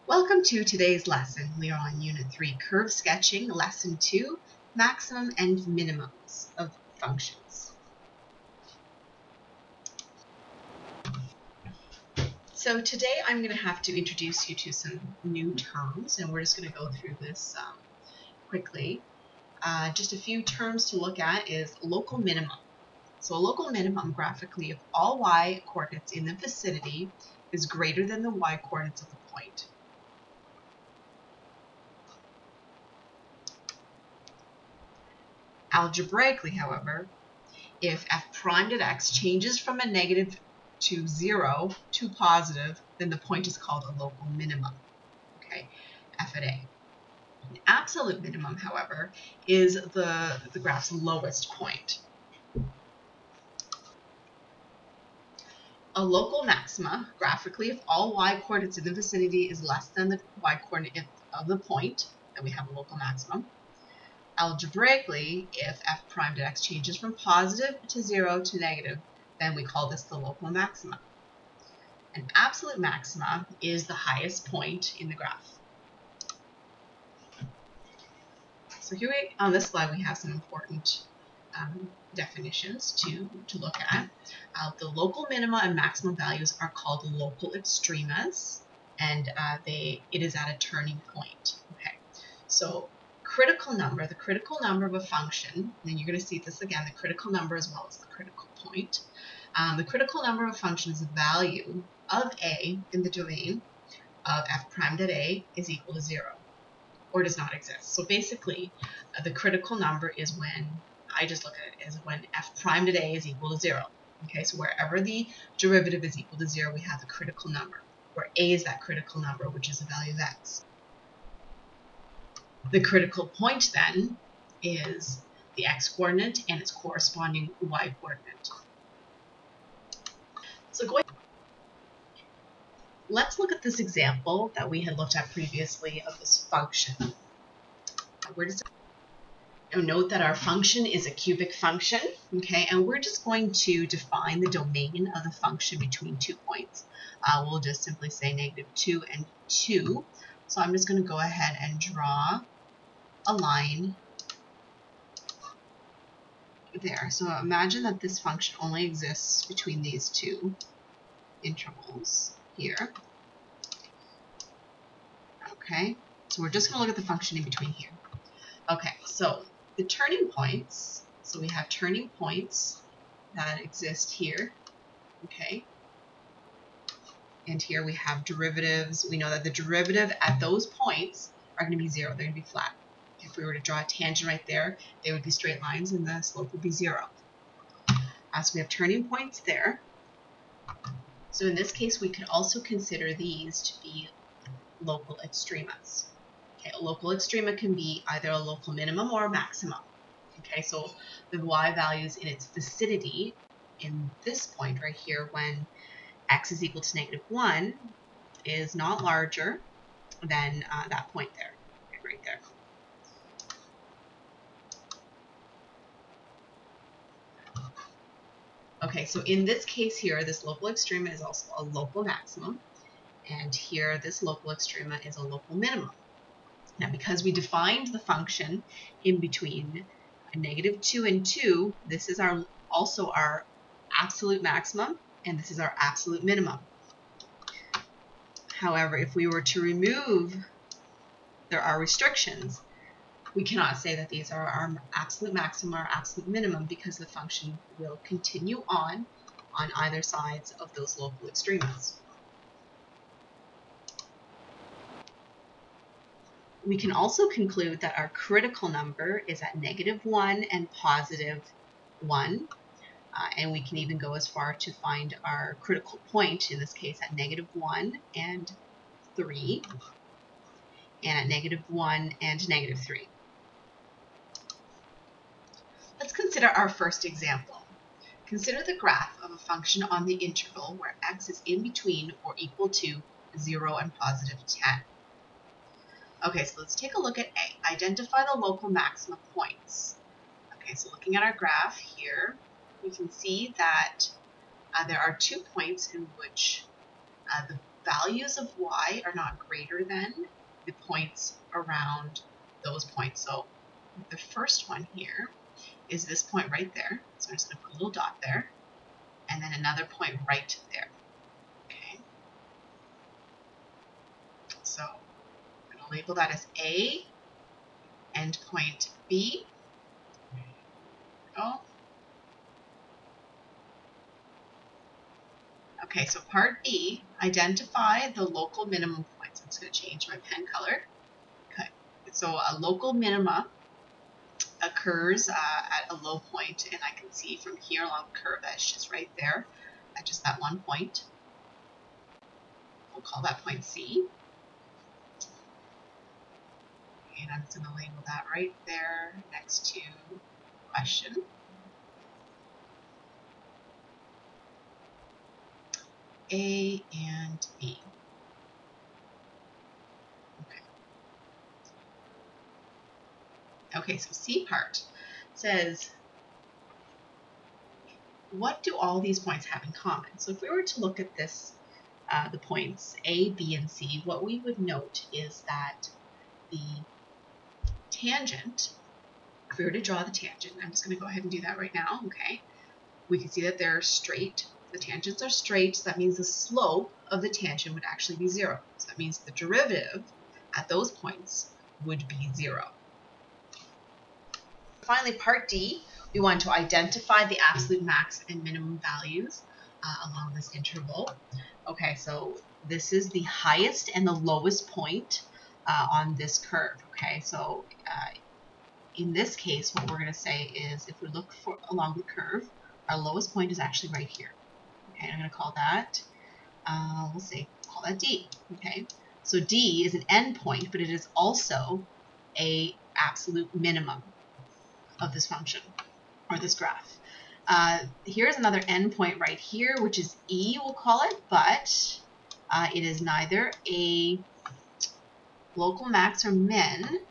Welcome to today's lesson. We are on Unit 3, Curve Sketching, Lesson 2, Maximum and Minimums of Functions. So today I'm going to have to introduce you to some new terms, and we're just going to go through this quickly. Just a few terms to look at is local minimum. So a local minimum graphically if all y coordinates in the vicinity is greater than the y coordinates of the point. Algebraically, however, if f prime at x changes from a negative to 0 to positive, then the point is called a local minimum, okay, f at a. An absolute minimum, however, is the graph's lowest point. A local maxima, graphically, if all y coordinates in the vicinity is less than the y coordinate of the point, then we have a local maximum. Algebraically, if f prime at x changes from positive to 0 to negative, then we call this the local maxima. An absolute maxima is the highest point in the graph. So here on this slide we have some important definitions to look at. The local minima and maximum values are called local extremas, and it is at a turning point. Okay, so critical number, the critical number of a function, and you're going to see this again, the critical number as well as the critical point. The critical number of a function is the value of a in the domain of f prime at a is equal to 0 or does not exist. So basically, the critical number is when, I just look at it as when f prime at a is equal to 0. Okay, so wherever the derivative is equal to 0, we have the critical number, where a is that critical number, which is the value of x. The critical point then is the x-coordinate and its corresponding y-coordinate. So let's look at this example that we had looked at previously of this function. Note that our function is a cubic function, okay, and we're just going to define the domain of the function between 2 points. We'll just simply say -2 and 2. So I'm just going to go ahead and draw a line there. So imagine that this function only exists between these two intervals here. Okay, so we're just going to look at the function in between here. Okay, so the turning points, so we have turning points that exist here, okay, and here we have derivatives. We know that the derivative at those points are going to be 0, they're going to be flat. If we were to draw a tangent right there, they would be straight lines and the slope would be 0. So we have turning points there. So in this case, we could also consider these to be local extremas. Okay, a local extrema can be either a local minimum or a maximum. Okay, so the y values in its vicinity in this point right here when x is equal to -1 is not larger than that point there, right there. Okay, so in this case here, this local extrema is also a local maximum, and here this local extrema is a local minimum. Now, because we defined the function in between a -2 and 2, this is also our absolute maximum, and this is our absolute minimum. However, if we were to remove our restrictions, we cannot say that these are our absolute maximum or absolute minimum because the function will continue on either sides of those local extremas. We can also conclude that our critical number is at -1 and +1, and we can even go as far to find our critical point, in this case at -1 and 3, and at -1 and -3. Let's consider our first example. Consider the graph of a function on the interval where x is in between or equal to 0 and +10. Okay, so let's take a look at A. Identify the local maxima points. Okay, so looking at our graph here, we can see that there are 2 points in which values of y are not greater than the points around those points. So the first one here is this point right there. So I'm just going to put a little dot there, and then another point right there. Okay. So I'm going to label that as A, endpoint B. There we go. Okay, so part B, identify the local minimum points. I'm just going to change my pen color. Okay, so a local minima occurs at a low point, and I can see from here along the curve that it's just right there at just that one point. We'll call that point C. And I'm just going to label that right there next to question. A and B. Okay, so C part says, what do all these points have in common? So if we were to look at this, the points A, B, and C, what we would note is that the tangent, if we were to draw the tangent, I'm just going to go ahead and do that right now, okay? We can see that they're straight. The tangents are straight, so that means the slope of the tangent would actually be 0. So that means the derivative at those points would be 0. Finally, part D, we want to identify the absolute max and minimum values along this interval. Okay, so this is the highest and the lowest point on this curve. Okay, so in this case, what we're going to say is if we look for along the curve, our lowest point is actually right here. Okay, I'm going to call that, call that D. Okay, so D is an endpoint, but it is also a absolute minimum of this function or this graph. Here's another endpoint right here, which is E, we'll call it, but it is neither a local max or min,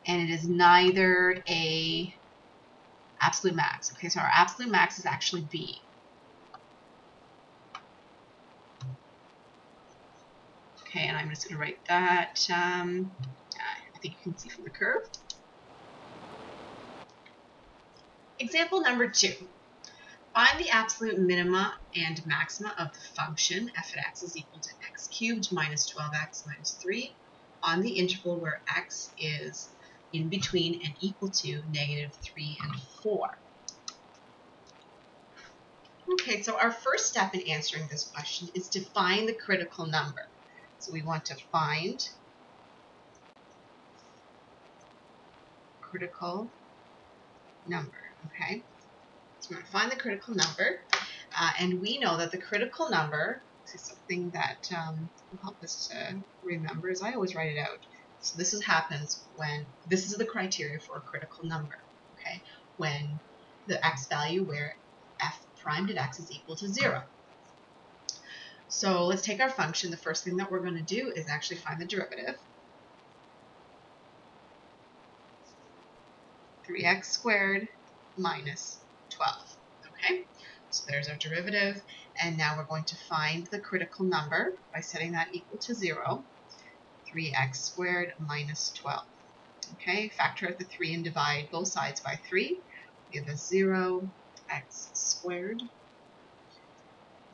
and it is neither a absolute max. Okay, so our absolute max is actually B. Okay, and I'm just going to write that, I think you can see from the curve. Example number 2. Find the absolute minima and maxima of the function f of x is equal to x cubed minus 12x minus 3 on the interval where x is in between and equal to negative 3 and 4. Okay, so our first step in answering this question is to find the critical number. So we want to find critical number, okay? So we're going to find the critical number, and we know that the critical number, this is something that will help us to remember, is I always write it out. So this happens when, this is the criteria for a critical number, okay? When the x value where f primed at x is equal to 0. So let's take our function. The first thing that we're going to do is actually find the derivative. 3x squared minus 12. Okay, so there's our derivative, and now we're going to find the critical number by setting that equal to 0. 3x squared minus 12. Okay, factor out the 3 and divide both sides by 3. Give us 0x squared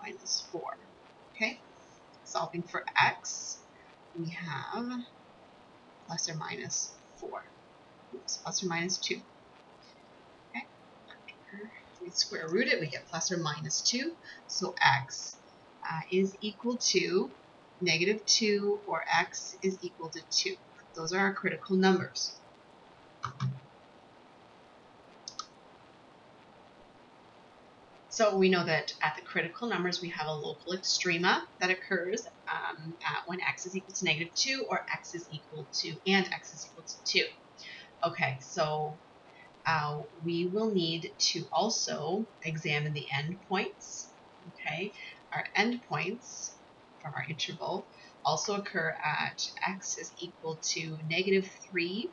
minus 4. Okay, solving for x, we have plus or minus 4. Oops, plus or minus 2. Okay, after we square root it, we get plus or minus 2. So x is equal to negative 2, or x is equal to 2. Those are our critical numbers. So we know that at the critical numbers, we have a local extrema that occurs when x is equal to negative 2 or x is equal to, and x is equal to 2. Okay, so we will need to also examine the endpoints. Okay, our endpoints from our interval also occur at x is equal to negative 3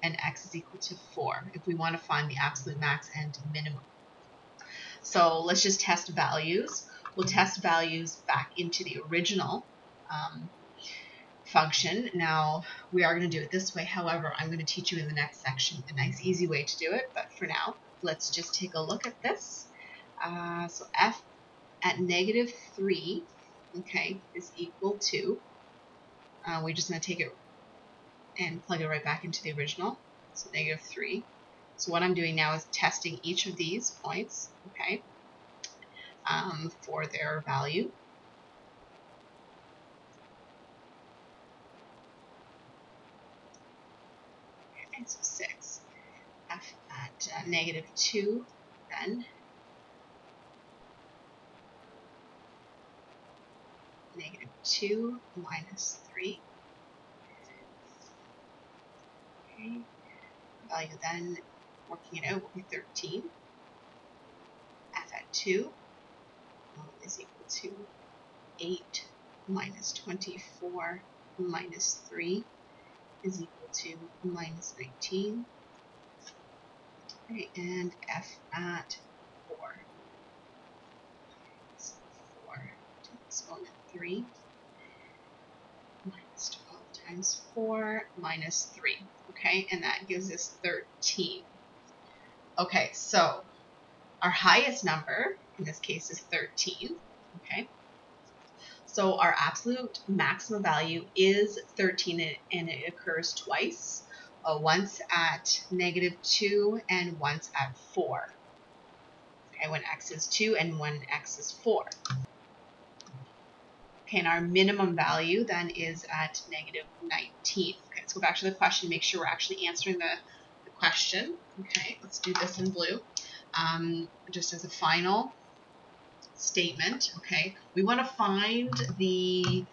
and x is equal to 4 if we want to find the absolute max and minimum. So let's just test values. We'll test values back into the original function. Now, we are going to do it this way. However, I'm going to teach you in the next section a nice, easy way to do it. But for now, let's just take a look at this. So f at -3, okay, is equal to, we're just going to take it and plug it right back into the original. So -3. So what I'm doing now is testing each of these points, okay, for their value. Okay, so 6. F at -2, then -2 minus 3. Okay, value then, working it out, will be 13. F at 2 is equal to 8 minus 24 minus 3 is equal to minus 19. Okay, and F at 4. So 4 to the exponent 3 minus 12 times 4 minus 3. Okay, and that gives us 13. Okay, so our highest number in this case is 13. Okay, so our absolute maximum value is 13, and it occurs twice. Once at -2 and once at 4. Okay, when x is 2 and when x is 4. Okay, and our minimum value then is at -19. Okay, let's go back to the question, make sure we're actually answering the question. Okay, let's do this in blue. Just as a final statement, okay, we want to find the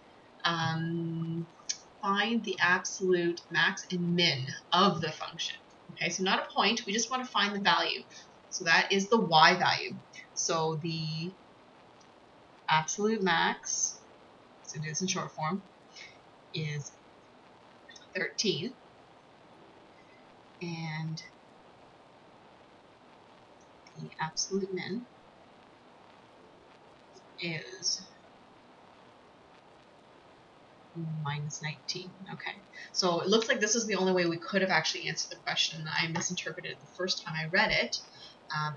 absolute max and min of the function. Okay, so not a point, we just want to find the value. So that is the y value. So the absolute max, so do this in short form, is 13. And the absolute min is minus 19. Okay, so it looks like this is the only way we could have actually answered the question. I misinterpreted it the first time I read it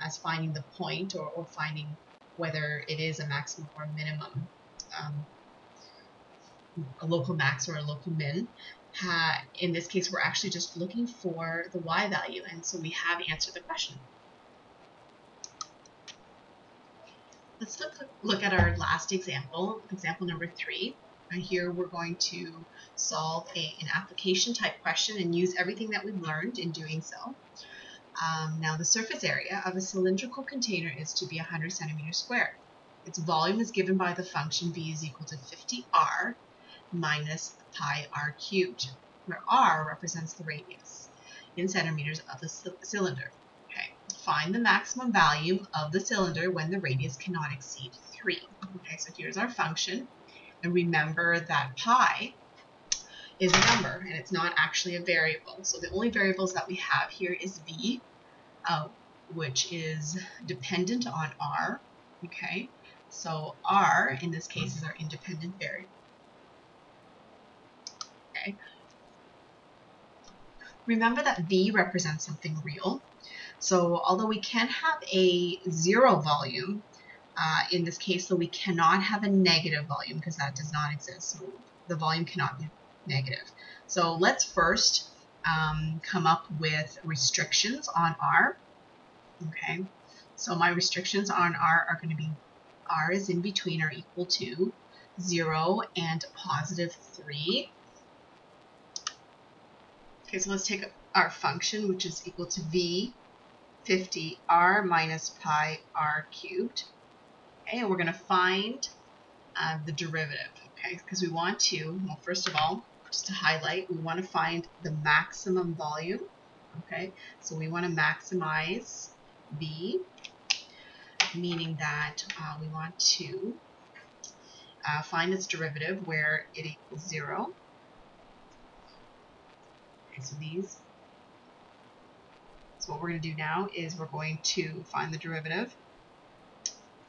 as finding the point or finding whether it is a maximum or a minimum, a local max or a local min. In this case, we're actually just looking for the y value, and so we have answered the question. Let's look at our last example, example number 3. Here we're going to solve an application type question and use everything that we've learned in doing so. Now the surface area of a cylindrical container is to be 100 centimeters squared. Its volume is given by the function v is equal to 50r minus pi r cubed, where r represents the radius in centimeters of the cylinder. Okay, find the maximum volume of the cylinder when the radius cannot exceed 3. Okay, so here's our function. And remember that pi is a number, and it's not actually a variable. So the only variables that we have here is v, which is dependent on r. Okay, so r in this case is our independent variable. Okay, remember that v represents something real. So although we can have a 0 volume, in this case, so we cannot have a negative volume because that does not exist. So the volume cannot be negative. So let's first come up with restrictions on r. Okay, so my restrictions on r are going to be r is in between or equal to 0 and positive 3. Okay, so let's take our function, which is equal to v 50r minus pi r cubed. Okay, and we're going to find the derivative, okay, because we want to, well, first of all, just to highlight, we want to find the maximum volume, okay, so we want to maximize v, meaning that we want to find its derivative where it equals 0. Okay, so these, so what we're going to do now is we're going to find the derivative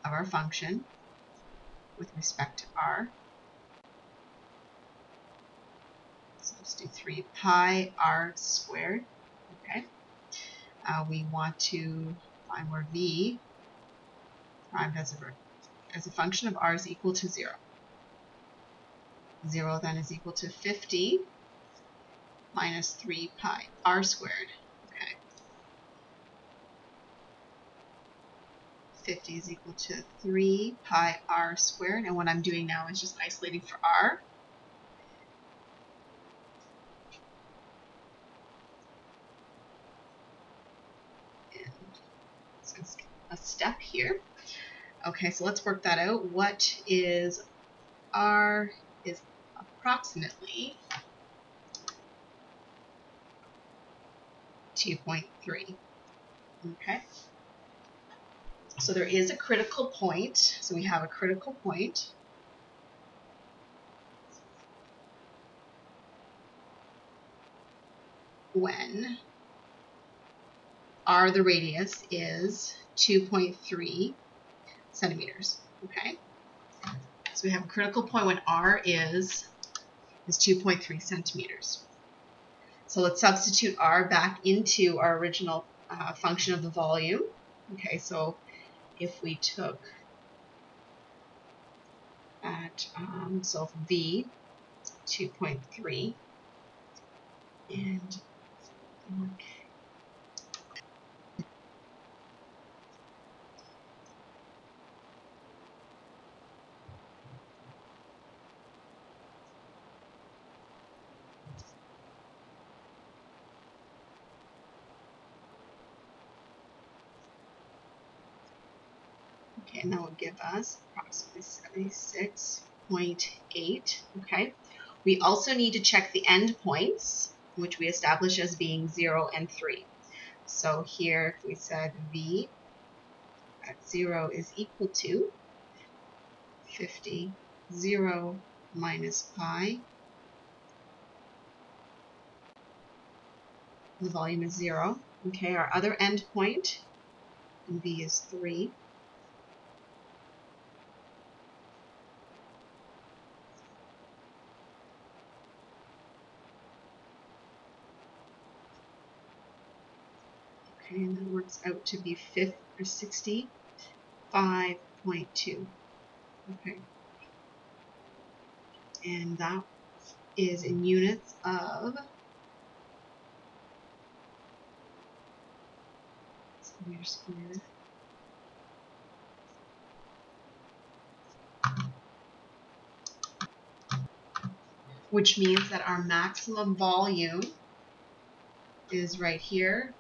of our function with respect to r. do 3 pi r squared. Okay. We want to find where v prime as a function of r is equal to 0. 0 then is equal to 50 minus 3 pi r squared. Okay. 50 is equal to 3 pi r squared. And what I'm doing now is just isolating for r. And so let's skip a step here. Okay, so let's work that out. What is r is approximately 2.3. Okay. So there is a critical point. So we have a critical point. When r, the radius, is 2.3 centimeters. Okay. So we have a critical point when r is 2.3 centimeters. So let's substitute r back into our original function of the volume. Okay, so if we took at, so v 2.3 and okay, and that would give us approximately 76.8. Okay. We also need to check the endpoints, which we establish as being 0 and 3. So here, if we said v at 0 is equal to 50, 0 minus pi, the volume is 0. Okay, our other endpoint, v is 3. Okay, and that works out to be 65.2. Okay. And that is in units of centimeters squared. Which means that our maximum volume is right here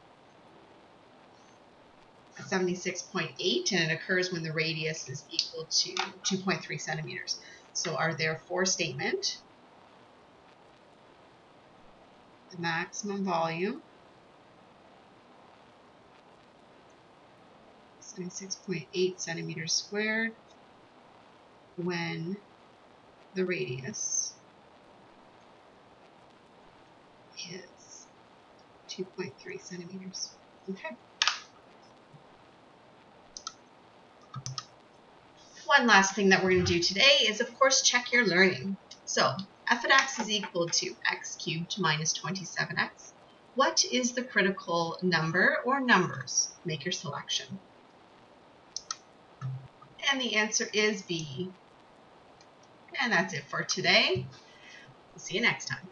at 76.8, and it occurs when the radius is equal to 2.3 centimeters. So our therefore statement, the maximum volume, 76.8 centimeters squared, when the radius is 2.3 centimeters. Okay. One last thing that we're going to do today is, of course, check your learning. So f at x is equal to x cubed minus 27x. What is the critical number or numbers? Make your selection. And the answer is B. And that's it for today. We'll see you next time.